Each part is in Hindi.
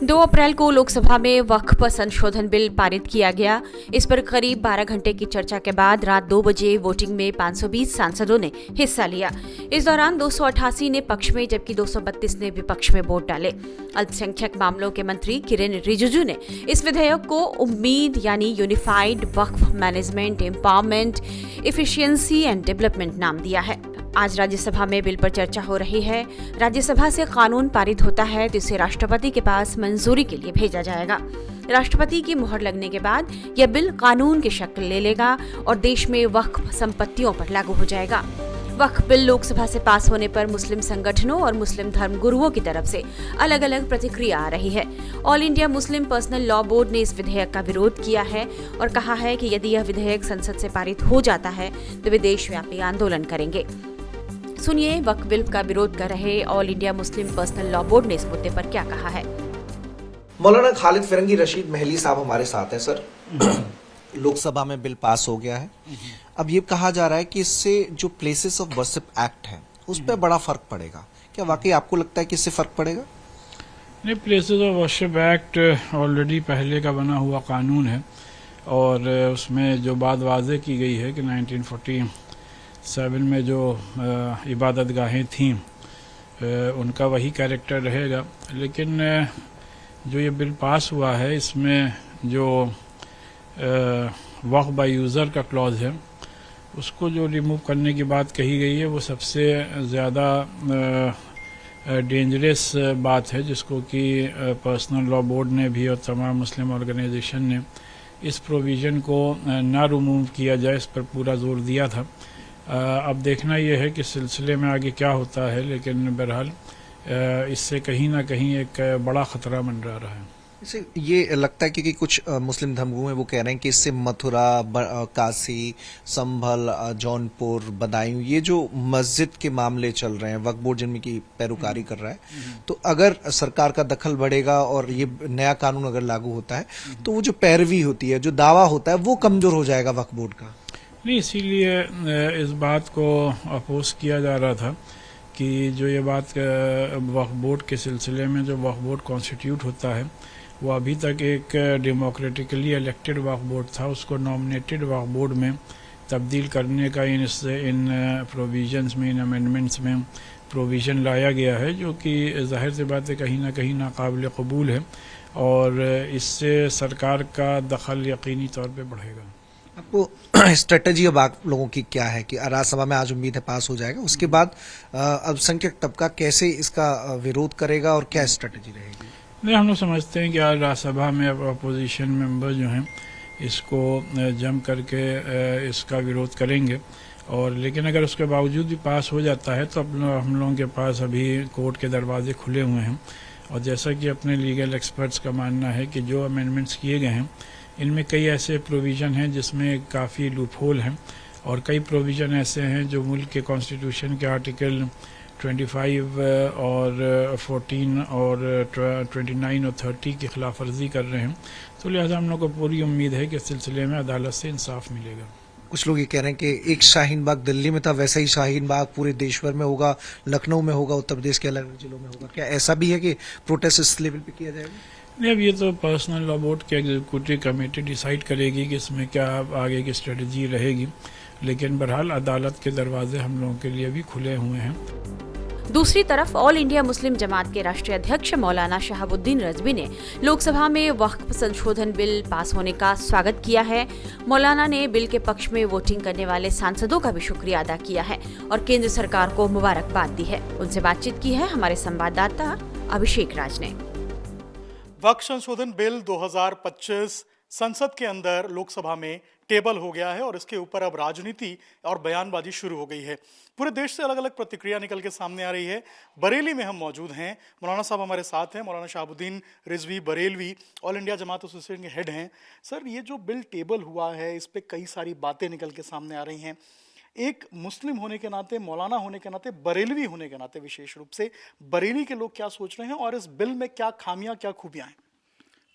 2 अप्रैल को लोकसभा में वक्फ संशोधन बिल पारित किया गया। इस पर करीब 12 घंटे की चर्चा के बाद रात 2 बजे वोटिंग में 520 सांसदों ने हिस्सा लिया। इस दौरान 288 ने पक्ष में जबकि 232 ने विपक्ष में वोट डाले। अल्पसंख्यक मामलों के मंत्री किरेन रिजिजू ने इस विधेयक को उम्मीद यानी unified Waqf management empowerment efficiency and development नाम दिया है। आज राज्यसभा में बिल पर चर्चा हो रही है। राज्यसभा से कानून पारित होता है तो इसे राष्ट्रपति के पास मंजूरी के लिए भेजा जाएगा। राष्ट्रपति की मुहर लगने के बाद यह बिल कानून की शक्ल ले लेगा और देश में वक्फ संपत्तियों पर लागू हो जाएगा। वक्फ बिल लोकसभा से पास होने पर मुस्लिम संगठनों और मुस्लिम धर्मगुरुओं की तरफ से अलग अलग प्रतिक्रिया आ रही है। All India Muslim personal law board ने इस विधेयक का विरोध किया है और कहा है कि यदि यह विधेयक संसद से पारित हो जाता है तो वे देशव्यापी आंदोलन करेंगे। सुनिए वक्फ बिल का विरोध कर रहे all India Muslim personal law board ने इस मुद्दे पर क्या कहा है। मौलाना खालिद फिरंगी रशीद महली साहब हमारे साथ हैं। सर, लोकसभा में बिल पास हो गया है। अब ये कहा जा रहा है कि इससे जो प्लेसेस ऑफ वर्शिप एक्ट है उस पर बड़ा फर्क पड़ेगा। क्या वाकई आपको लगता है कि इससे फर्क पड़ेगा? नहीं, places of worship act already पहले का बना हुआ कानून है और उसमें जो बात वाजे की गई है कि 1947 में जो इबादत गाहें थीं उनका वही कैरेक्टर रहेगा। लेकिन जो ये बिल पास हुआ है इसमें जो वक्फ बाय यूज़र का क्लॉज है उसको जो रिमूव करने की बात कही गई है वो सबसे ज़्यादा डेंजरस बात है, जिसको कि पर्सनल लॉ बोर्ड ने भी और तमाम मुस्लिम ऑर्गेनाइजेशन ने इस प्रोविज़न को ना रिमूव किया जाए इस पर पूरा जोर दिया था। अब देखना यह है कि सिलसिले में आगे क्या होता है, लेकिन बहरहाल इससे कहीं ना कहीं एक बड़ा ख़तरा मंडरा रहा है। इसे ये लगता है कि कुछ मुस्लिम धर्मगुरु हैं वो कह रहे हैं कि इससे मथुरा, काशी, संभल, जौनपुर, बदायूं ये जो मस्जिद के मामले चल रहे हैं, वक्फ बोर्ड जिनमें की पैरोकारी कर रहा है, तो अगर सरकार का दखल बढ़ेगा और ये नया कानून अगर लागू होता है तो वो जो पैरवी होती है, जो दावा होता है वो कमजोर हो जाएगा वक्फ बोर्ड का। नहीं, इसीलिए इस बात को अपोज किया जा रहा था कि जो ये बात वक्फ बोर्ड के सिलसिले में जो वक्फ बोर्ड कॉन्स्टिट्यूट होता है वो अभी तक एक डेमोक्रेटिकली इलेक्टेड वक्फ बोर्ड था, उसको नॉमिनेटेड वक्फ बोर्ड में तब्दील करने का इन प्रोविजंस में, इन अमेंडमेंट्स में प्रोविज़न लाया गया है, जो कि जाहिर सी बात है कहीं ना कहीं नाकाबिल कबूल है और इससे सरकार का दखल यकीनी तौर पे बढ़ेगा। आपको स्ट्रेटजी अब आप लोगों की क्या है कि राज्यसभा में आज उम्मीद है पास हो जाएगा, उसके बाद अल्पसंख्यक तबका कैसे इसका विरोध करेगा और क्या स्ट्रेटजी रहेगी? नहीं, हम लोग समझते हैं कि आज राज्यसभा में अपोजिशन मेंबर जो हैं इसको जम करके इसका विरोध करेंगे और लेकिन अगर उसके बावजूद भी पास हो जाता है तो हम लोगों के पास अभी कोर्ट के दरवाजे खुले हुए हैं और जैसा कि अपने लीगल एक्सपर्ट्स का मानना है कि जो अमेंडमेंट्स किए गए हैं इनमें कई ऐसे प्रोविज़न हैं जिसमें काफ़ी लूपहोल हैं और कई प्रोविज़न ऐसे हैं जो मुल्क के कॉन्स्टिट्यूशन के आर्टिकल 25 और 14 और 29 और 30 की खिलाफ वर्जी कर रहे हैं। तो लिहाजा हम लोग को पूरी उम्मीद है कि इस सिलसिले में अदालत से इंसाफ मिलेगा। कुछ लोग ये कह रहे हैं कि एक शाहीन बाग दिल्ली में था वैसा ही शाहीन बाग पूरे देश भर में होगा, लखनऊ में होगा, उत्तर प्रदेश के अलग जिलों में होगा। क्या ऐसा भी है कि प्रोटेस्ट इस लेवल पे किया जाएगा? नहीं, अब ये तो पर्सनल लॉ बोर्ड की एग्जीक्यूटिव कमेटी डिसाइड करेगी कि इसमें क्या आगे की स्ट्रेटजी रहेगी, लेकिन बहरहाल अदालत के दरवाजे हम लोगों के लिए भी खुले हुए हैं। दूसरी तरफ ऑल इंडिया मुस्लिम जमात के राष्ट्रीय अध्यक्ष मौलाना शहाबुद्दीन रजवी ने लोकसभा में वक्फ संशोधन बिल पास होने का स्वागत किया है। मौलाना ने बिल के पक्ष में वोटिंग करने वाले सांसदों का भी शुक्रिया अदा किया है और केंद्र सरकार को मुबारकबाद दी है। उनसे बातचीत की है हमारे संवाददाता अभिषेक राज ने। वक्फ संशोधन बिल 2025 संसद के अंदर लोकसभा में टेबल हो गया है और इसके ऊपर अब राजनीति और बयानबाजी शुरू हो गई है। पूरे देश से अलग अलग प्रतिक्रिया निकल के सामने आ रही है। बरेली में हम मौजूद हैं, मौलाना साहब हमारे साथ हैं। मौलाना शहाबुद्दीन रिजवी बरेलवी ऑल इंडिया जमात एसोसिएशन के हेड हैं। सर, ये जो बिल टेबल हुआ है इस पे कई सारी बातें निकल के सामने आ रही हैं। एक मुस्लिम होने के नाते, मौलाना होने के नाते, बरेलवी होने के नाते विशेष रूप से बरेली के लोग क्या सोच रहे हैं और इस बिल में क्या खामियां, क्या खूबियां हैं?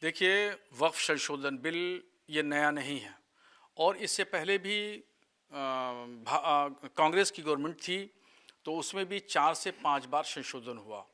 देखिए, वक्फ संशोधन बिल ये नया नहीं है और इससे पहले भी कांग्रेस की गवर्नमेंट थी तो उसमें भी 4 से 5 बार संशोधन हुआ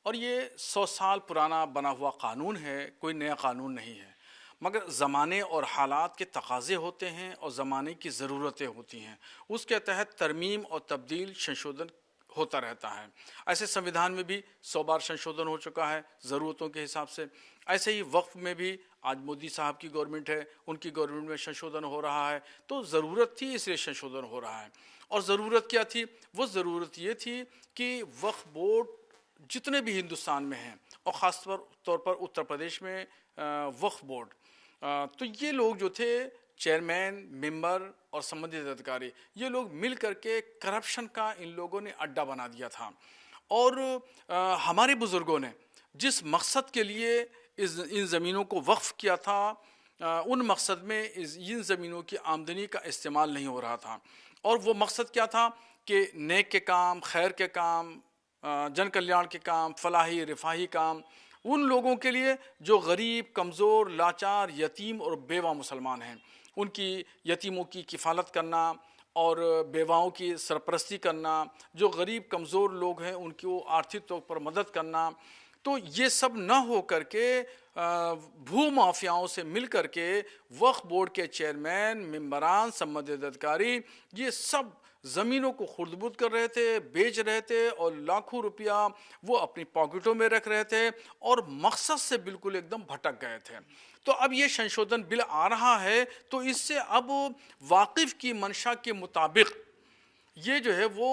और ये 100 साल पुराना बना हुआ कानून है, कोई नया कानून नहीं है, मगर ज़माने और हालात के तकाज़े होते हैं और ज़माने की ज़रूरतें होती हैं, उसके तहत तरमीम और तब्दील संशोधन होता रहता है। ऐसे संविधान में भी 100 बार संशोधन हो चुका है ज़रूरतों के हिसाब से। ऐसे ही वक्फ में भी आज मोदी साहब की गवर्नमेंट है, उनकी गवर्नमेंट में संशोधन हो रहा है, तो ज़रूरत थी इसलिए संशोधन हो रहा है। और ज़रूरत क्या थी? वो ज़रूरत ये थी कि वक्फ बोर्ड जितने भी हिंदुस्तान में हैं और ख़ास तौर पर उत्तर प्रदेश में वक्फ बोर्ड, तो ये लोग जो थे चेयरमैन, मेंबर और संबंधित अधिकारी, ये लोग मिल करके करप्शन का इन लोगों ने अड्डा बना दिया था। और हमारे बुज़ुर्गों ने जिस मकसद के लिए इन ज़मीनों को वक्फ किया था, उन मकसद में इन ज़मीनों की आमदनी का इस्तेमाल नहीं हो रहा था। और वो मकसद क्या था कि नेक के काम, खैर के काम, जन कल्याण के काम, फलाही रिफाही काम, उन लोगों के लिए जो गरीब, कमज़ोर, लाचार, यतीम और बेवा मुसलमान हैं, उनकी यतीमों की किफ़ालत करना और बेवाओं की सरपरस्ती करना, जो गरीब कमज़ोर लोग हैं उनको आर्थिक तौर पर मदद करना। तो ये सब न हो करके भू माफियाओं से मिल करके वक्फ बोर्ड के चेयरमैन, मेंबरान, संबंधित अधिकारी ये सब ज़मीनों को खुर्द-बुर्द कर रहे थे, बेच रहे थे और लाखों रुपया वो अपनी पॉकेटों में रख रहे थे और मकसद से बिल्कुल एकदम भटक गए थे। तो अब ये संशोधन बिल आ रहा है, तो इससे अब वाकिफ़ की मंशा के मुताबिक ये जो है वो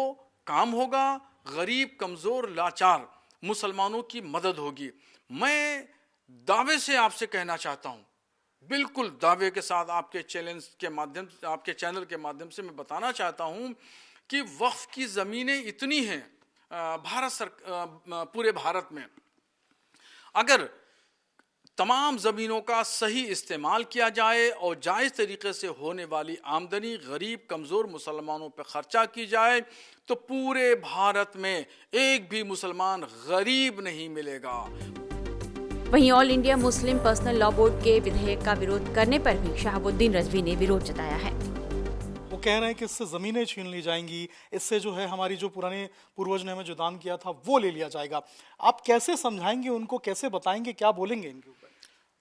काम होगा, गरीब, कमज़ोर, लाचार मुसलमानों की मदद होगी। मैं दावे से आपसे कहना चाहता हूँ, बिल्कुल दावे के साथ आपके चैनल के माध्यम से मैं बताना चाहता हूँ कि वक्फ की ज़मीनें इतनी हैं पूरे भारत में, अगर तमाम ज़मीनों का सही इस्तेमाल किया जाए और जायज़ तरीक़े से होने वाली आमदनी गरीब, कमज़ोर मुसलमानों पर ख़र्चा की जाए तो पूरे भारत में एक भी मुसलमान गरीब नहीं मिलेगा। वहीं all India Muslim personal law board के विधेयक का विरोध करने पर भी शहाबुद्दीन रज़वी ने विरोध जताया है। वो कह रहे हैं कि इससे ज़मीनें छीन ली जाएंगी, इससे जो है हमारी जो पुराने पूर्वज ने हमें जो दान किया था वो ले लिया जाएगा। आप कैसे समझाएंगे उनको, कैसे बताएंगे, क्या बोलेंगे इनके ऊपर?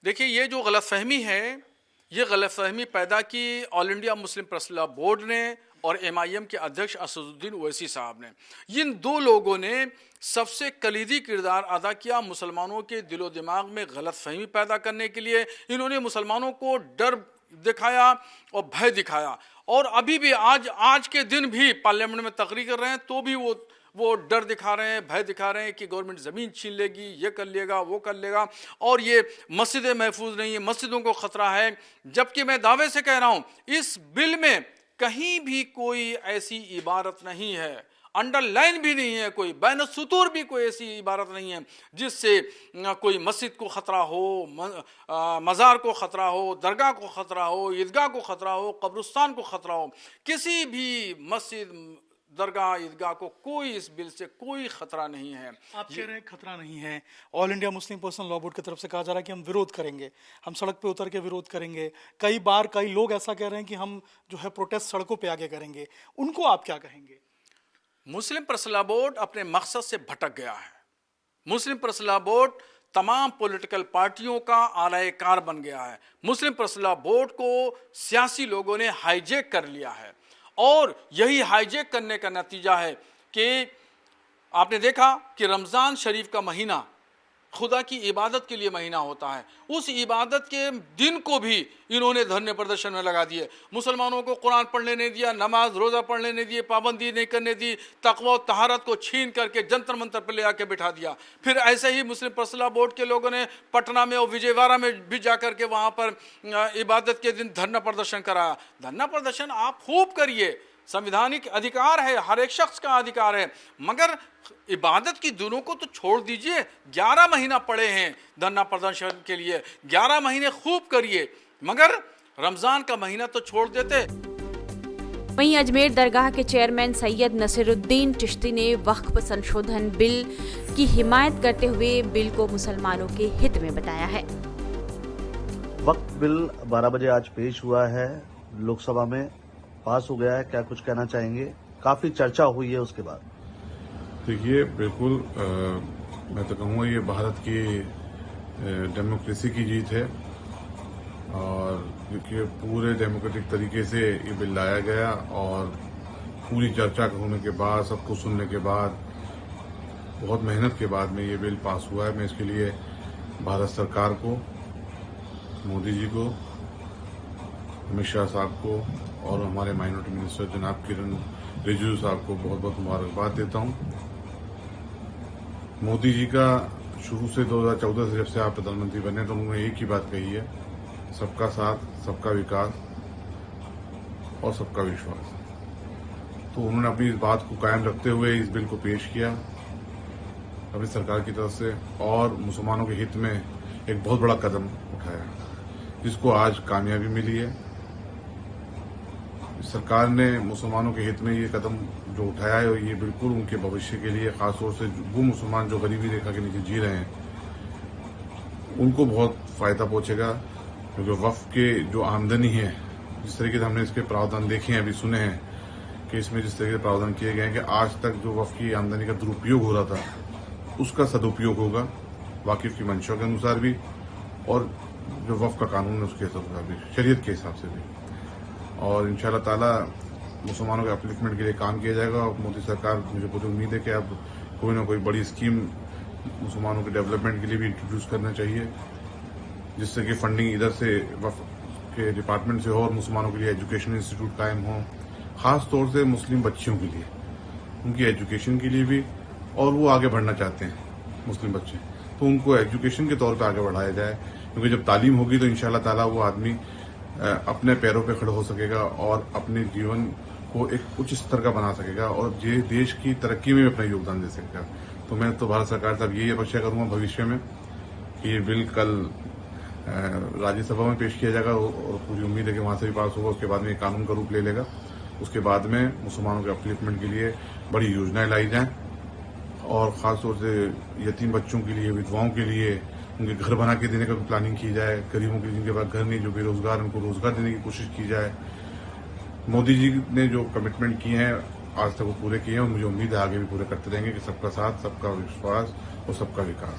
देखिए, ये जो गलतफहमी है, ये गलतफहमी पैदा की all India Muslim personal law board ने और MIM के अध्यक्ष असदुद्दीन ओवैसी साहब ने। इन दो लोगों ने सबसे कलीदी किरदार अदा किया मुसलमानों के दिलो दिमाग में गलतफहमी पैदा करने के लिए। इन्होंने मुसलमानों को डर दिखाया और भय दिखाया, और अभी भी आज के दिन भी पार्लियामेंट में तकरीर कर रहे हैं तो भी वो डर दिखा रहे हैं, भय दिखा रहे हैं कि गवर्नमेंट ज़मीन छीन लेगी, ये कर लेगा, वो कर लेगा, और ये मस्जिदें महफूज नहीं है, मस्जिदों को ख़तरा है। जबकि मैं दावे से कह रहा हूँ, इस बिल में कहीं भी कोई ऐसी इबारत नहीं है, अंडरलाइन भी नहीं है, कोई बैन सुतूर भी कोई ऐसी इबारत नहीं है जिससे कोई मस्जिद को ख़तरा हो, मज़ार को ख़तरा हो, दरगाह को ख़तरा हो, ईदगाह को ख़तरा हो, कब्रिस्तान को ख़तरा हो। किसी भी मस्जिद, दरगाह, ईदगाह को कोई इस बिल से कोई ख़तरा नहीं है। आप कह रहे हैं खतरा नहीं है। All India Muslim personal law board की तरफ से कहा जा रहा है कि हम विरोध करेंगे, हम सड़क पे उतर के विरोध करेंगे। कई लोग ऐसा कह रहे हैं कि हम जो है प्रोटेस्ट सड़कों पे आगे करेंगे। उनको आप क्या कहेंगे? मुस्लिम पर्सनल लॉ बोर्ड अपने मकसद से भटक गया है। मुस्लिम पर्सनल लॉ बोर्ड तमाम पॉलिटिकल पार्टियों का आलाएकार बन गया है। मुस्लिम पर्सनल लॉ बोर्ड को सियासी लोगों ने हाईजैक कर लिया है, और यही हाईजैक करने का नतीजा है कि आपने देखा कि रमज़ान शरीफ का महीना खुदा की इबादत के लिए महीना होता है, उस इबादत के दिन को भी इन्होंने धरने प्रदर्शन में लगा दिए। मुसलमानों को कुरान पढ़ने नहीं दिया, नमाज रोज़ा पढ़ने नहीं दिए, पाबंदी नहीं करने दी, तक़वा और तहारत को छीन करके जंतर मंतर पर ले आके बिठा दिया। फिर ऐसे ही मुस्लिम पर्सनल लॉ बोर्ड के लोगों ने पटना में और विजयवाड़ा में भी जा करके वहाँ पर इबादत के दिन धरना प्रदर्शन कराया। धरना प्रदर्शन आप खूब करिए, संवैधानिक अधिकार है, हर एक शख्स का अधिकार है, मगर इबादत की दिनों को तो छोड़ दीजिए। 11 महीना पड़े हैं धरना प्रदर्शन के लिए, 11 महीने खूब करिए, मगर रमज़ान का महीना तो छोड़ देते। वहीं अजमेर दरगाह के चेयरमैन सैयद नसीरुद्दीन चिश्ती ने वक्फ संशोधन बिल की हिमायत करते हुए बिल को मुसलमानों के हित में बताया है। वक्फ बिल 12 बजे आज पेश हुआ है, लोकसभा में पास हो गया है। क्या कुछ कहना चाहेंगे? काफी चर्चा हुई है उसके बाद। देखिए, बिल्कुल मैं तो कहूँगा ये भारत की डेमोक्रेसी की जीत है और क्योंकि पूरे डेमोक्रेटिक तरीके से ये बिल लाया गया और पूरी चर्चा होने के बाद, सबको सुनने के बाद, बहुत मेहनत के बाद में ये बिल पास हुआ है। मैं इसके लिए भारत सरकार को, मोदी जी को, अमित शाह साहब को और हमारे माइनॉरिटी मिनिस्टर जनाब किरण रिजिजू साहब को बहुत बहुत मुबारकबाद देता हूँ। मोदी जी का शुरू से 2014 से जब से आप प्रधानमंत्री बने तो उन्होंने एक ही बात कही है, सबका साथ, सबका विकास और सबका विश्वास। तो उन्होंने अपनी इस बात को कायम रखते हुए इस बिल को पेश किया अभी सरकार की तरफ से और मुसलमानों के हित में एक बहुत बड़ा कदम उठाया जिसको आज कामयाबी मिली है। सरकार ने मुसलमानों के हित में ये कदम जो उठाया है ये बिल्कुल उनके भविष्य के लिए, खासतौर से वो मुसलमान जो गरीबी रेखा के नीचे जी रहे हैं उनको बहुत फायदा पहुंचेगा। क्योंकि वक्फ के जो आमदनी है, जिस तरीके से हमने इसके प्रावधान देखे हैं, अभी सुने हैं कि इसमें जिस तरीके से प्रावधान किए गए हैं कि आज तक जो वक्फ की आमदनी का दुरुपयोग हो रहा था उसका सदुपयोग होगा वाकिफ की मंशा के अनुसार भी और जो वक्फ का कानून है उसके अनुसार भी, शरीयत के हिसाब से भी। और इंशाल्लाह ताला मुसलमानों के अपलिफ्टमेंट के लिए काम किया जाएगा और मोदी सरकार, मुझे पूरी उम्मीद है कि अब कोई ना कोई बड़ी स्कीम मुसलमानों के डेवलपमेंट के लिए भी इंट्रोड्यूस करना चाहिए जिससे कि फंडिंग इधर से वक्फ के डिपार्टमेंट से हो और मुसलमानों के लिए एजुकेशन इंस्टीट्यूट कायम हो, खास तौर से मुस्लिम बच्चियों के लिए, उनकी एजुकेशन के लिए भी। और वो आगे बढ़ना चाहते हैं मुस्लिम बच्चे, तो उनको एजुकेशन के तौर पे आगे बढ़ाया जाए क्योंकि जब तालीम होगी तो इंशाल्लाह ताला वो आदमी अपने पैरों पे खड़ा हो सकेगा और अपने जीवन को एक उच्च स्तर का बना सकेगा और ये देश की तरक्की में भी अपना योगदान दे सकेगा। तो मैं तो भारत सरकार से अब यही अपेक्षा करूंगा भविष्य में कि ये बिल कल राज्यसभा में पेश किया जाएगा और पूरी उम्मीद है कि वहां से भी पास होगा। उसके बाद में ये कानून का रूप ले लेगा। उसके बाद में मुसलमानों के अपलिफ्टमेंट के लिए बड़ी योजनाएं लाई जाएं और खासतौर से यतीम बच्चों के लिए, विधवाओं के लिए उनके घर बना के देने का भी प्लानिंग की जाए। गरीबों के जिनके पास घर नहीं, जो बेरोजगार, उनको रोजगार देने की कोशिश की जाए। मोदी जी ने जो कमिटमेंट किए हैं आज तक वो पूरे किए हैं और मुझे उम्मीद है आगे भी पूरे करते रहेंगे कि सबका साथ, सबका विश्वास और सबका विकास।